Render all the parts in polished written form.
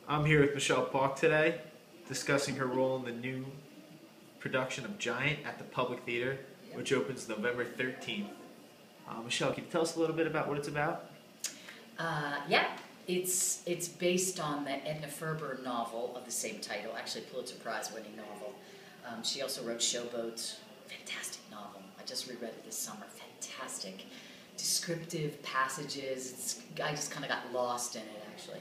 I'm here with Michelle Pawk today, discussing her role in the new production of Giant at the Public Theater, which opens November 13th. Michelle, can you tell us a little bit about what it's about? Yeah, it's based on the Edna Ferber novel of the same title, actually a Pulitzer Prize-winning novel. She also wrote Showboat, fantastic novel. I just reread it this summer. Fantastic, descriptive passages. I just kind of got lost in it, actually.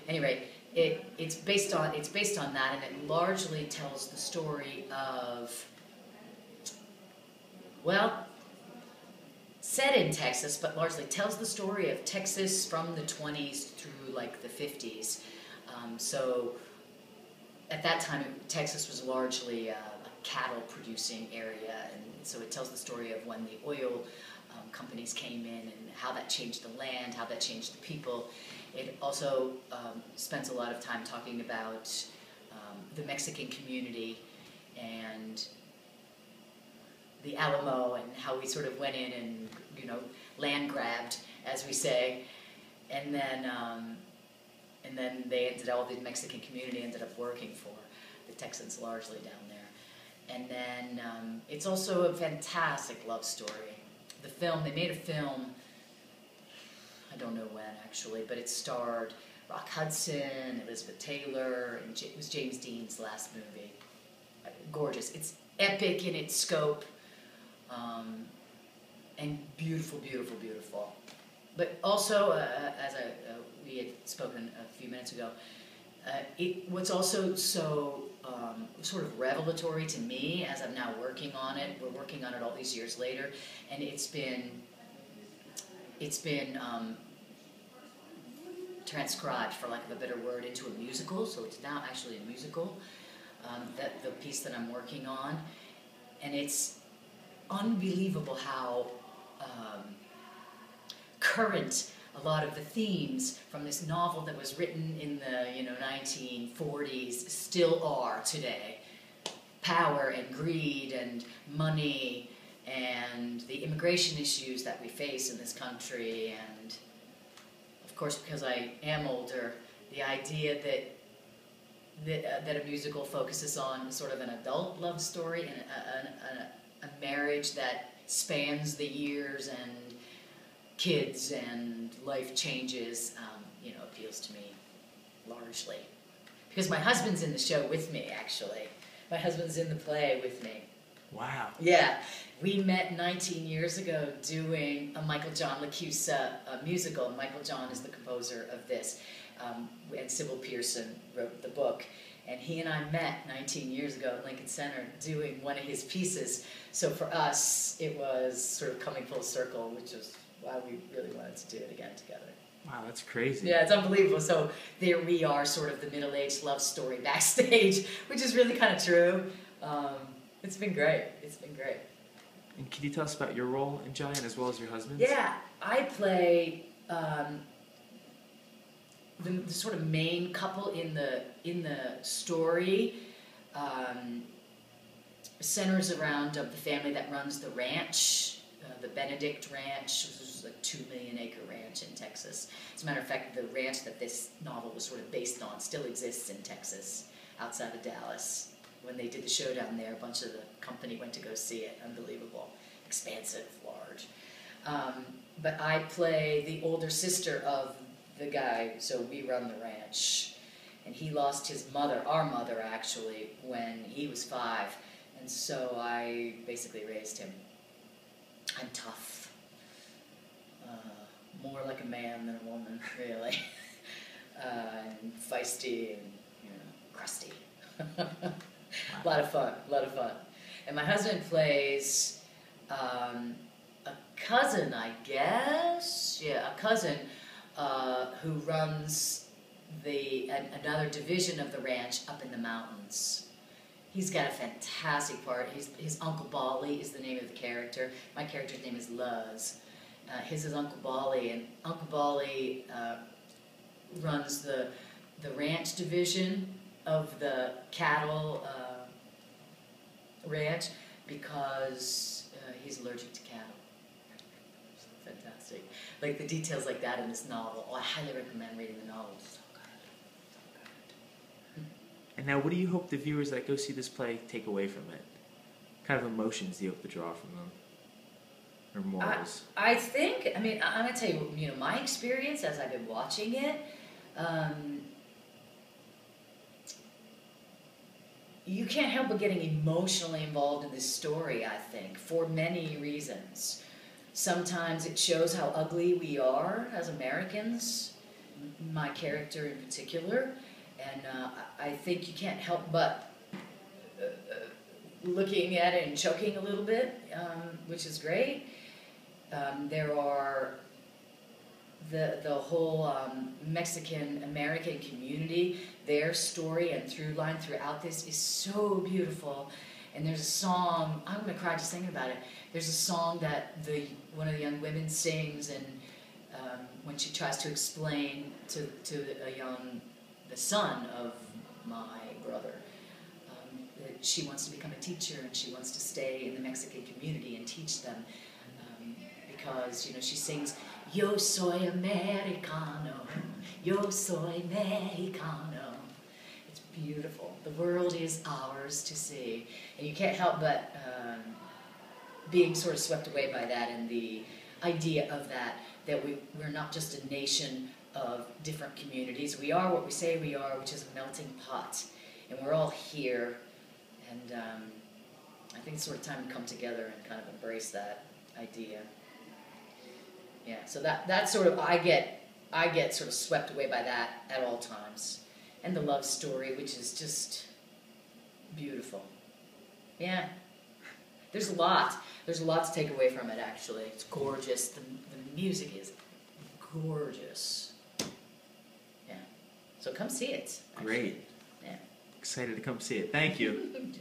Anyway, it's based on that, and it largely tells the story of, well, set in Texas, but largely tells the story of Texas from the 20s through like the 50s. So at that time, Texas was largely a cattle-producing area, and so it tells the story of when the oil companies came in and how that changed the land, how that changed the people. It also spends a lot of time talking about the Mexican community and the Alamo and how we sort of went in and, land grabbed, as we say, and then all the Mexican community ended up working for the Texans largely down there. And then it's also a fantastic love story. They made a film, I don't know when actually, but it starred Rock Hudson, Elizabeth Taylor, and it was James Dean's last movie. Gorgeous. It's epic in its scope, and beautiful, beautiful, beautiful. But also, as we had spoken a few minutes ago, what's also so sort of revelatory to me as I'm now working on it, we're working on it all these years later, and it's been transcribed, for lack of a better word, into a musical, so it's now actually a musical, the piece that I'm working on, and it's unbelievable how current a lot of the themes from this novel that was written in the 1940s still are today. Power and greed and money and the immigration issues that we face in this country, and of course, because I am older, the idea that a musical focuses on sort of an adult love story and a marriage that spans the years and kids and life changes, appeals to me largely. Because my husband's in the show with me, actually. My husband's in the play with me. Wow. Yeah. We met 19 years ago doing a Michael John LaChiusa musical. Michael John is the composer of this, and Sybil Pearson wrote the book. And he and I met 19 years ago at Lincoln Center doing one of his pieces. So for us, it was sort of coming full circle, which is why we really wanted to do it again together. Wow, that's crazy. Yeah, it's unbelievable. So there we are, sort of the middle-aged love story backstage, which is really kind of true. It's been great. It's been great. And can you tell us about your role in Giant as well as your husband's? Yeah, I play the sort of main couple in the story. Centers around the family that runs the ranch, the Benedict Ranch, which is a 2 million acre ranch in Texas. As a matter of fact, the ranch that this novel was sort of based on still exists in Texas, outside of Dallas. When they did the show down there, a bunch of the company went to go see it. Unbelievable, expansive, large. But I play the older sister of the guy, so we run the ranch. And he lost his mother, our mother actually, when he was 5. And so I basically raised him. I'm tough. More like a man than a woman, really. And feisty and, crusty. A lot of fun. And my husband plays a cousin, I guess. Yeah, a cousin who runs another division of the ranch up in the mountains. He's got a fantastic part. His Uncle Bali is the name of the character. My character's name is Luz. His is Uncle Bali, and Uncle Bali runs the ranch division of the cattle ranch because he's allergic to cattle. So fantastic. Like the details like that in this novel. Oh, I highly recommend reading the novel. It's so good. So good. And now, what do you hope the viewers that go see this play take away from it? What kind of emotions do you hope to draw from them? Or morals? I think, I mean, I'm going to tell you, you know, my experience as I've been watching it, you can't help but getting emotionally involved in this story, I think, for many reasons. Sometimes it shows how ugly we are as Americans, my character in particular, and I think you can't help but looking at it and choking a little bit, which is great. There are the whole Mexican-American community, their story and through line throughout this is so beautiful. And there's a song, I'm going to cry just thinking about it. There's a song that one of the young women sings, and when she tries to explain to the son of my brother, that she wants to become a teacher and she wants to stay in the Mexican community and teach them, because, you know, she sings, "Yo soy americano, yo soy mexicano." It's beautiful. The world is ours to see. And you can't help but being sort of swept away by that and the idea of that we're not just a nation of different communities. We are what we say we are, which is a melting pot. And we're all here. And I think it's sort of time to come together and kind of embrace that idea. Yeah, so that's sort of, I get sort of swept away by that at all times. And the love story, which is just beautiful. Yeah. There's a lot to take away from it, actually. It's gorgeous. The music is gorgeous. Yeah. So come see it. Actually. Great. Yeah. Excited to come see it. Thank you.